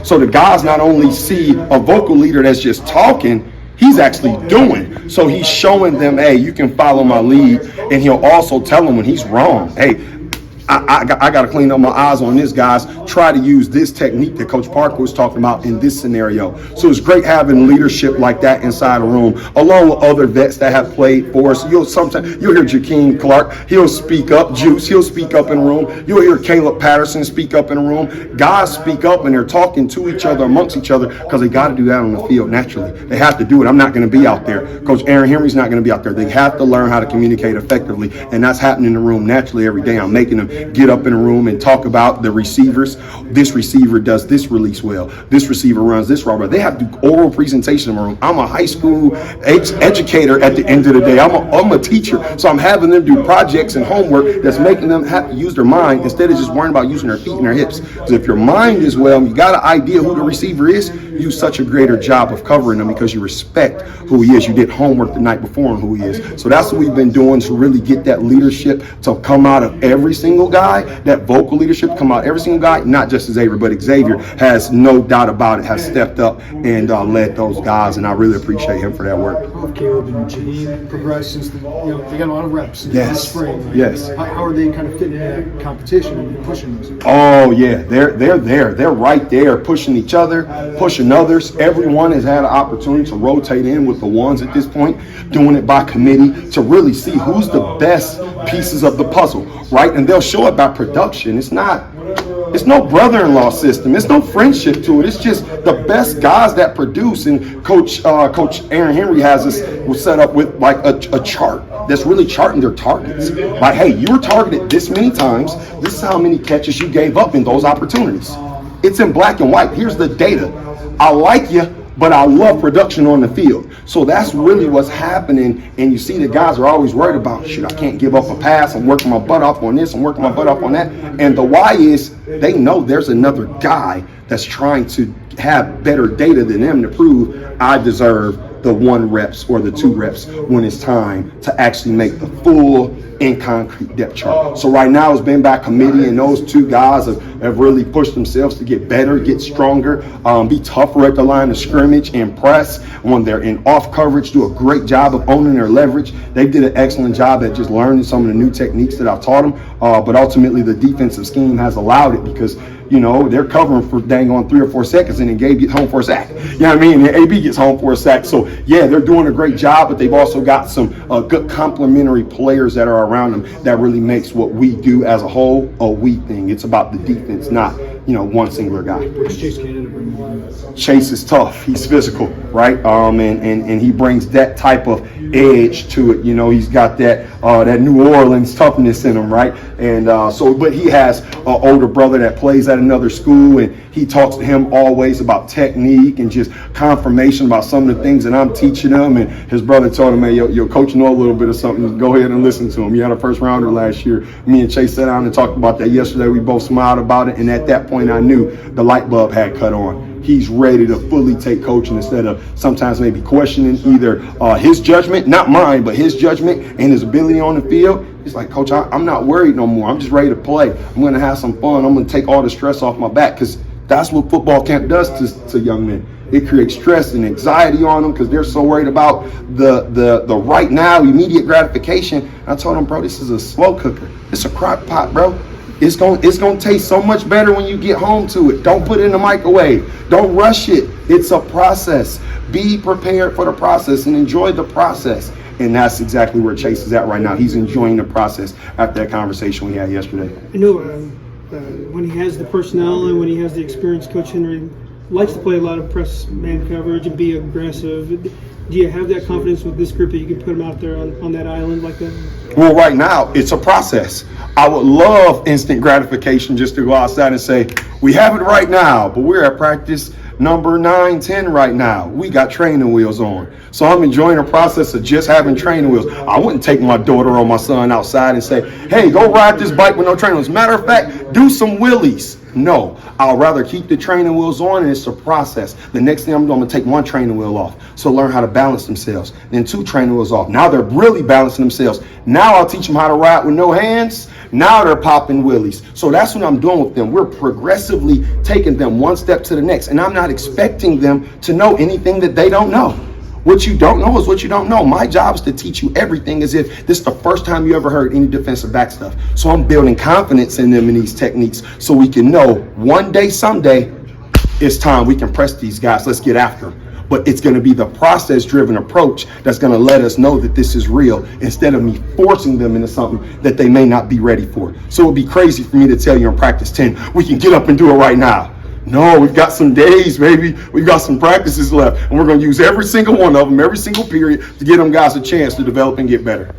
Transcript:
So the guys not only see a vocal leader that's just talking, he's actually doing. So he's showing them, hey, you can follow my lead, and he'll also tell them when he's wrong. Hey, I got to clean up my eyes on this, guys. Try to use this technique that Coach Parker was talking about in this scenario. So it's great having leadership like that inside a room, along with other vets that have played for us. You'll hear Jakeem Clark. He'll speak up. Juice, he'll speak up in a room. You'll hear Caleb Patterson speak up in a room. Guys speak up, and they're talking to each other, amongst each other, because they got to do that on the field naturally. They have to do it. I'm not going to be out there. Coach Aaron Henry's not going to be out there. They have to learn how to communicate effectively, and that's happening in the room naturally every day. I'm making them get up in a room and talk about the receivers. This receiver does this release well. This receiver runs this route. They have to do oral presentation in the room. I'm a high school educator at the end of the day. I'm a teacher, so I'm having them do projects and homework that's making them have to use their mind instead of just worrying about using their feet and their hips. Because if your mind is well and you got an idea who the receiver is, you do such a greater job of covering them because you respect who he is. You did homework the night before on who he is. So that's what we've been doing to really get that leadership to come out of every single guy, that vocal leadership come out every single guy, not just Xavier, but Xavier has no doubt about it, has stepped up and led those guys, and I really appreciate him for that work. How have Caleb and Janine progressed since they got a lot of reps in the spring? Right? Yes. How are they kind of fitting in that competition and pushing those? Oh yeah, they're there. They're right there, pushing each other, pushing others. Everyone has had an opportunity to rotate in with the ones at this point, doing it by committee to really see who's the best pieces of the puzzle, right? And they'll show it by production. It's no brother-in-law system. It's no friendship to it. It's just the best guys that produce. And Coach Aaron Henry has us set up with like a chart that's really charting their targets. Like, hey, you were targeted this many times. This is how many catches you gave up in those opportunities. It's in black and white. Here's the data. I like you, but I love production on the field. So that's really what's happening. And you see the guys are always worried about, shoot, I can't give up a pass. I'm working my butt off on this. I'm working my butt off on that. And the why is they know there's another guy that's trying to have better data than them to prove I deserve the 1 reps or the 2 reps when it's time to actually make the full in concrete depth chart. So right now it's been by committee, and those 2 guys have really pushed themselves to get better, get stronger, be tougher at the line of scrimmage and press when they're in off coverage, do a great job of owning their leverage. They did an excellent job at just learning some of the new techniques that I've taught them, but ultimately the defensive scheme has allowed it because they're covering for dang on 3 or 4 seconds and then Gabe gets home for a sack. You know what I mean? And AB gets home for a sack. So yeah, they're doing a great job, but they've also got some good complementary players that are around them that really makes what we do as a whole a we thing. It's about the defense, not one singular guy. Chase is tough. He's physical, right? And he brings that type of edge to it. He's got that New Orleans toughness in him, right? And but he has an older brother that plays at another school, and he talks to him always about technique and just confirmation about some of the things that I'm teaching him. And his brother told him, hey, your coach know a little bit of something. Go ahead and listen to him. He had a first rounder last year. Me and Chase sat down and talked about that yesterday. We both smiled about it. And at that point, I knew the light bulb had cut on. He's ready to fully take coaching instead of sometimes maybe questioning either his judgment, not mine, but his judgment and his ability on the field. He's like, Coach, I'm not worried no more. I'm just ready to play. I'm going to have some fun. I'm going to take all the stress off my back, because that's what football camp does to young men. It creates stress and anxiety on them because they're so worried about the right now, immediate gratification. I told them, bro, this is a slow cooker. It's a crock pot, bro. It's gonna taste so much better when you get home to it. Don't put it in the microwave. Don't rush it. It's a process. Be prepared for the process and enjoy the process. And that's exactly where Chase is at right now. He's enjoying the process after that conversation we had yesterday. When he has the personnel and when he has the experience, Coach Henry likes to play a lot of press man coverage and be aggressive. Do you have that confidence with this group that you can put them out there on that island like that? Well, right now, it's a process. I would love instant gratification just to go outside and say, we have it right now, but we're at practice number 9, 10 right now. We got training wheels on. So I'm enjoying the process of just having training wheels. I wouldn't take my daughter or my son outside and say, hey, go ride this bike with no training wheels. Matter of fact, do some wheelies. No, I'll rather keep the training wheels on, and it's a process. The next thing I'm going to take one training wheel off, so learn how to balance themselves. Then 2 training wheels off. Now they're really balancing themselves. Now I'll teach them how to ride with no hands. Now they're popping wheelies. So that's what I'm doing with them. We're progressively taking them one step to the next, and I'm not expecting them to know anything that they don't know. What you don't know is what you don't know. My job is to teach you everything as if this is the first time you ever heard any defensive back stuff. So I'm building confidence in them in these techniques so we can know one day, someday, it's time. We can press these guys. Let's get after them. But it's going to be the process-driven approach that's going to let us know that this is real instead of me forcing them into something that they may not be ready for. So it would be crazy for me to tell you in practice 10, we can get up and do it right now. No, we've got some days, baby. We've got some practices left, and we're going to use every single one of them, every single period, to give them guys a chance to develop and get better.